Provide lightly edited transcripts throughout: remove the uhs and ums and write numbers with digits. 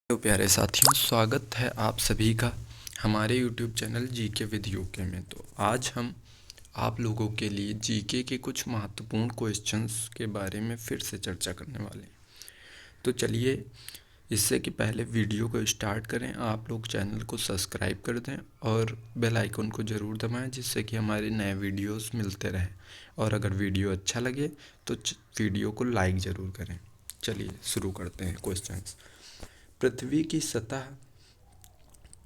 तो प्यारे साथियों, स्वागत है आप सभी का हमारे YouTube channel GK with UK में। तो आज हम आप लोगों के लिए जीके के कुछ महत्वपूर्ण क्वेश्चंस के बारे में फिर से चर्चा करने वाले हैं। तो चलिए, इससे कि पहले वीडियो को स्टार्ट करें, आप लोग चैनल को सब्सक्राइब कर दें और बेल आइकन को ज़रूर दबाएं, जिससे कि हमारे नए वीडियोस मिलते रहें। और अगर वीडियो अच्छा लगे तो वीडियो को लाइक ज़रूर करें। चलिए शुरू करते हैं क्वेश्चंस। पृथ्वी की सतह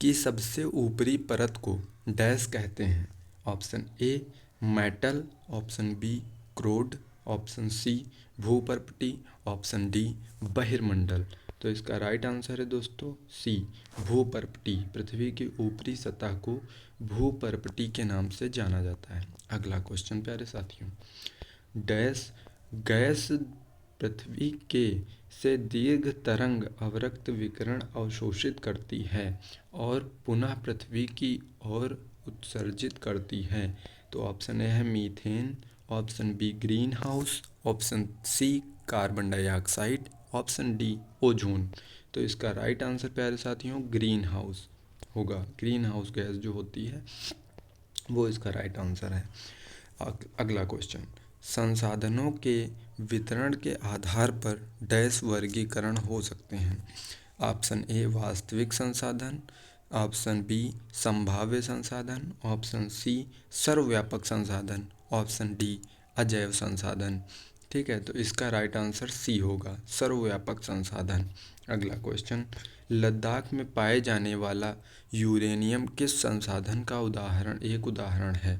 की सबसे ऊपरी परत को डैश कहते हैं। Option A metal, option B क्रोड, ऑप्शन सी भूपर्पटी, ऑप्शन डी बहिर्मंडल। तो इसका राइट आंसर है दोस्तों सी भूपर्पटी। पृथ्वी की ऊपरी सतह को भूपर्पटी के नाम से जाना जाता है। अगला क्वेश्चन प्यारे साथियों, डैश गैस पृथ्वी के से दीर्घ तरंग अवरक्त विकिरण अवशोषित करती है और पुनः पृथ्वी की ओर उत्सर्जित करती है। तो ऑप्शन ए है methane, option B green house, option C carbon dioxide, option D ozone. तो इसका राइट आंसर प्यारे साथियों ग्रीन हाउस होगा। ग्रीन हाउस गैस जो होती है वो इसका राइट आंसर है। अगला क्वेश्चन, संसाधनों के वितरण के आधार पर डैश वर्गीकरण हो सकते हैं। ऑप्शन ए वास्तविक संसाधन, ऑप्शन बी संभाव्य संसाधन, ऑप्शन सी सर्वव्यापक संसाधन, ऑप्शन डी अजैव संसाधन। ठीक है, तो इसका राइट आंसर सी होगा, सर्वव्यापक संसाधन। अगला क्वेश्चन, लद्दाख में पाए जाने वाला यूरेनियम किस संसाधन का एक उदाहरण है।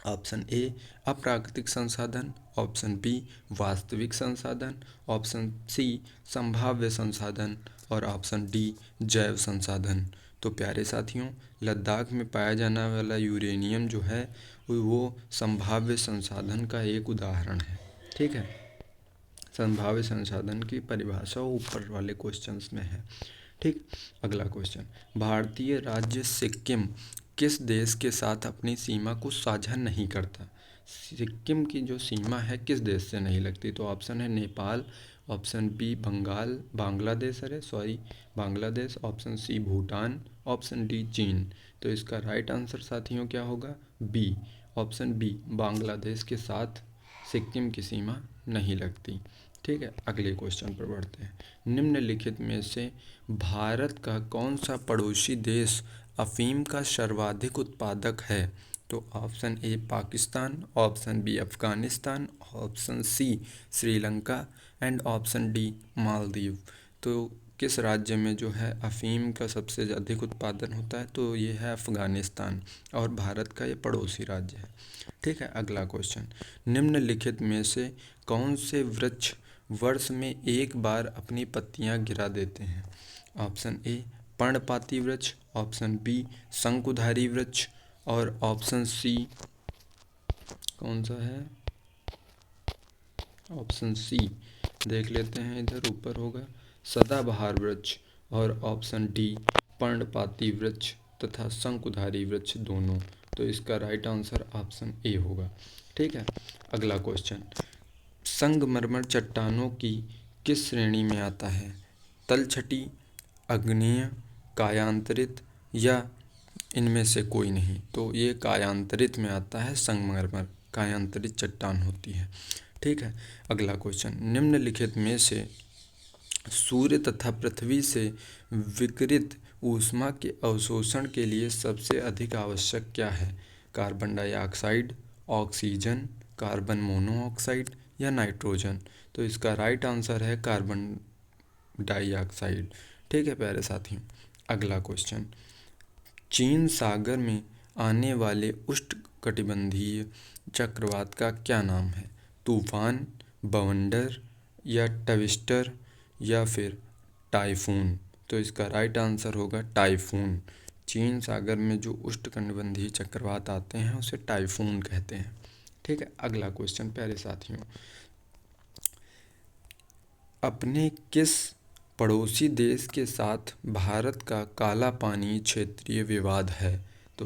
ऑप्शन ए अप्राकृतिक संसाधन, ऑप्शन बी वास्तविक संसाधन, ऑप्शन सी संभाव्य संसाधन और ऑप्शन डी जैव संसाधन। तो प्यारे साथियों, लद्दाख में पाया जाने वाला यूरेनियम जो है वो संभाव्य संसाधन का एक उदाहरण है। ठीक है, संभाव्य संसाधन की परिभाषा ऊपर वाले क्वेश्चंस में है। ठीक, अगला क्वेश्चन, भारतीय राज्य सिक्किम किस देश के साथ अपनी सीमा को साझा नहीं करता। सिक्किम की जो सीमा है किस देश से नहीं लगती। तो ऑप्शन है Nepal, option B Bangladesh, option C Bhutan, option D चीन। तो इसका राइट आंसर साथियों क्या होगा, बी ऑप्शन बी बांग्लादेश के साथ सिक्किम की सीमा नहीं लगती। ठीक है, अगले क्वेश्चन पर बढ़ते हैं। निम्नलिखित में से भारत का कौन सा पड़ोसी देश अफीम का सर्वाधिक उत्पादक है। तो option A Pakistan, option B Afghanistan, option C Sri Lanka and option D Maldives. तो किस राज्य में जो है अफीम का सबसे अधिक उत्पादन होता है, तो ये है अफगानिस्तान और भारत का ये पड़ोसी राज्य है। ठीक है, अगला क्वेश्चन, निम्नलिखित में से कौन से वृक्ष वर्ष में एक बार अपनी पत्तियां गिरा देते हैं। ऑप्शन ए पर्णपाती वृक्ष, ऑप्शन बी शंकुधारी वृक्ष और ऑप्शन सी कौन सा है, ऑप्शन सी देख लेते हैं, इधर ऊपर होगा सदाबहार वृक्ष और ऑप्शन डी पर्णपाती वृक्ष तथा शंकुधारी वृक्ष दोनों। तो इसका राइट आंसर ऑप्शन ए होगा। ठीक है, अगला क्वेश्चन, संगमरमर चट्टानों की किस श्रेणी में आता है। तलछटी, आग्नेय, कायांतरित या इनमें से कोई नहीं। तो ये कायांतरित में आता है, संगमरमर कायांतरित चट्टान होती है। ठीक है, अगला क्वेश्चन, निम्नलिखित में से सूर्य तथा पृथ्वी से विकिरित ऊष्मा के अवशोषण के लिए सबसे अधिक आवश्यक क्या है। Carbon dioxide, oxygen, carbon monoxide या नाइट्रोजन। तो इसका राइट आंसर है कार्बन डाइऑक्साइड। ठीक है प्यारे साथियों, अगला क्वेश्चन, चीन सागर में आने वाले उष्णकटिबंधीय चक्रवात का क्या नाम है। तूफान, बवंडर या ट्विस्टर या फिर टाइफून। तो इसका राइट आंसर होगा टाइफून। चीन सागर में जो उष्णकटिबंधीय चक्रवात आते हैं उसे टाइफून कहते हैं। ठीक है, अगला क्वेश्चन प्यारे साथियों, अपने किस पड़ोसी देश के साथ भारत का काला पानी क्षेत्रीय विवाद है। तो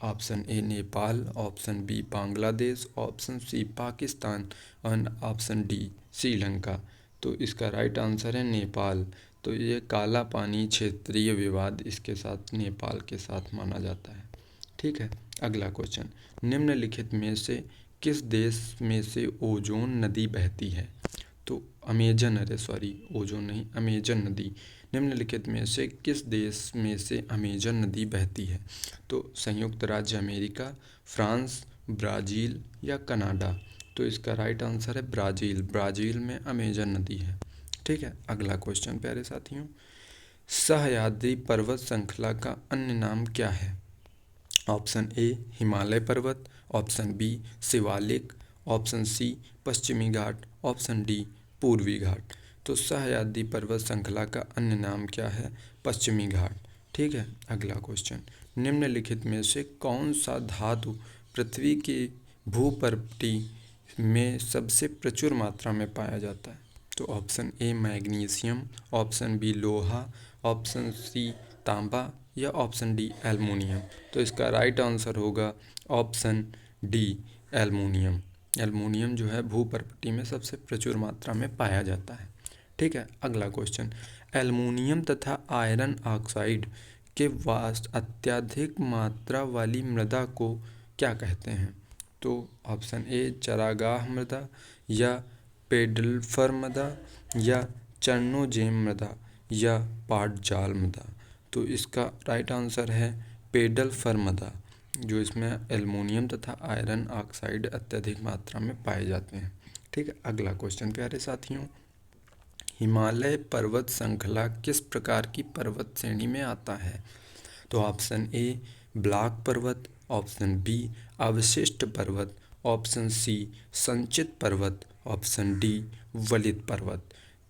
option A Nepal, option B Bangladesh, option C Pakistan और ऑप्शन डी श्रीलंका। तो इसका राइट आंसर है नेपाल। तो ये काला पानी क्षेत्रीय विवाद इसके साथ नेपाल के साथ माना जाता है। ठीक है, अगला क्वेश्चन, निम्नलिखित में से किस देश में से ओजोन नदी बहती है? तो ओजोन नहीं, अमेजन नदी। निम्नलिखित में से किस देश में से अमेजन नदी बहती है? तो संयुक्त राज्य अमेरिका, फ्रांस, ब्राज़ील या कनाडा? तो इसका राइट आंसर है ब्राज़ील। ब्राज़ील में अमेजन नदी है। ठीक है, अगला क्वेश्चन प्यारे साथियों, सह्याद्री पर्वत श्रृंखला का अन्य नाम क्या है? ऑप्शन ए हिमालय पर्वत, option B Shivalik, option C पश्चिमी घाट, ऑप्शन डी पूर्वी घाट। तो सह्याद्री पर्वत श्रृंखला का अन्य नाम क्या है? पश्चिमी घाट। ठीक है, अगला क्वेश्चन, निम्नलिखित में से कौन सा धातु पृथ्वी के भूपर्वती में सबसे प्रचुर मात्रा में पाया जाता है? तो option A magnesium, option B लोहा, ऑप्शन सी तांबा या ऑप्शन डी एल्युमिनियम? तो इसका राइट आंसर होगा ऑप्शन डी एल्युमिनियम। एल्युमिनियम जो है भूपर्वती में सबसे प्रचुर मात्रा में पाया जाता है। ठीक है, अगला क्वेश्चन, एल्युमिनियम तथा आयरन ऑक्साइड के वाष्प अत्यधिक मात्रा वाली मृदा को क्या कहते हैं? तो ऑप्शन ए चरागाह मृदा या पेडलफर मृदा या चरणोजेम मृदा या पाटजाल मृदा? तो इसका राइट आंसर है पेडलफर मृदा, जो इसमें एल्युमिनियम तथा आयरन ऑक्साइड अत्यधिक मात्रा में पाए जाते हैं। ठीक है, अगला क्वेश्चन प्यारे साथियों, हिमालय पर्वत श्रृंखला किस प्रकार की पर्वत श्रेणी में आता है? तो ऑप्शन ए ब्लॉक पर्वत, ऑप्शन बी अवशिष्ट पर्वत, ऑप्शन सी संचित पर्वत, ऑप्शन डी वलित पर्वत?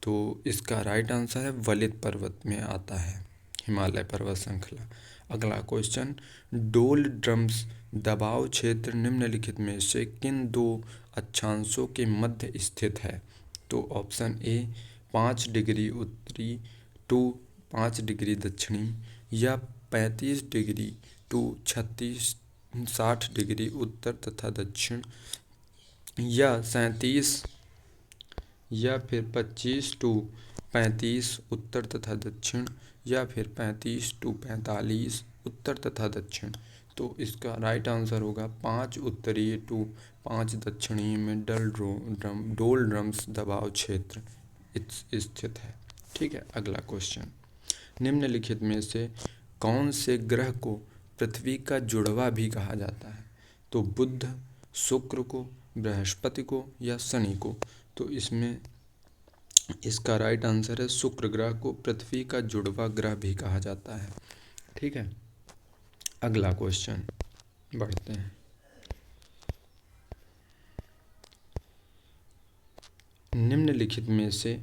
तो इसका राइट आंसर है वलित पर्वत में आता है हिमालय पर्वत श्रृंखला। अगला क्वेश्चन, डोल ड्रम्स दबाव क्षेत्र निम्नलिखित में से किन दो अक्षांशों के मध्य स्थित है? तो ऑप्शन ए 5 डिग्री उत्तरी टू 5 डिग्री दक्षिणी या 35 डिग्री टू 60 डिग्री उत्तर तथा दक्षिण या 37 या फिर 25 टू 35 उत्तर तथा दक्षिण या फिर 35 टू 45 उत्तर तथा दक्षिण? तो इसका राइट आंसर होगा 5 उत्तरीय टू 5 दक्षिणी में डोल ड्रम्स दबाव क्षेत्र स्थित है। ठीक है, अगला क्वेश्चन, निम्नलिखित में से कौन से ग्रह को पृथ्वी का जुड़वा भी कहा जाता है? तो बुध, शुक्र को, बृहस्पति को या शनि को? तो इसमें इसका राइट आंसर है शुक्र ग्रह को पृथ्वी का जुड़वा ग्रह भी कहा जाता है। ठीक है, अगला क्वेश्चन बढ़ते हैं, निम्नलिखित में से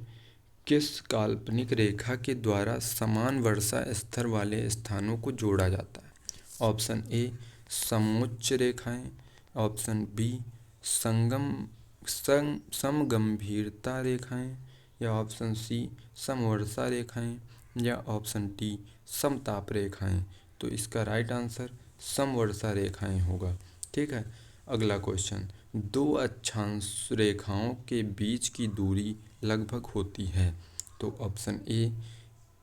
किस काल्पनिक रेखा के द्वारा समान वर्षा स्तर वाले स्थानों को जोड़ा जाता है? ऑप्शन ए समोच्च रेखाएं, ऑप्शन बी समगंभीरता रेखाएं या ऑप्शन सी समवर्षा रेखाएं या ऑप्शन डी समताप रेखाएं? तो इसका राइट आंसर समवर्षा रेखाएं होगा। ठीक है, अगला क्वेश्चन, दो अक्षांश रेखाओं के बीच की दूरी लगभग होती है? तो ऑप्शन ए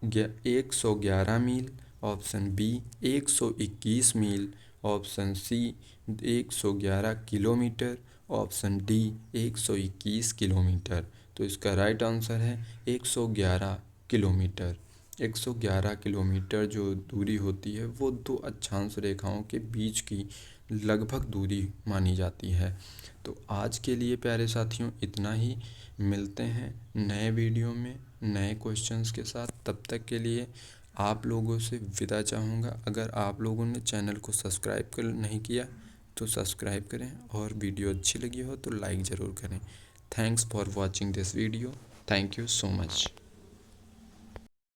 111 मील, ऑप्शन बी 121 मील, option C 111 kilometre, option D 121 kilometre? तो इसका राइट आंसर है 111 किलोमीटर। 111 किलोमीटर जो दूरी होती है वो दो अक्षांश रेखाओं के बीच की लगभग दूरी मानी जाती है। तो आज के लिए प्यारे साथियों इतना ही, मिलते हैं नए वीडियो में नए क्वेश्चंस के साथ। तब तक के लिए आप लोगों से विदा चाहूँगा। अगर आप लोगों ने चैनल को सब्सक्राइब नहीं किया तो सब्सक्राइब करें और वीडियो अच्छी लगी हो तो लाइक ज़रूर करें। Thanks for watching this video. Thank you so much.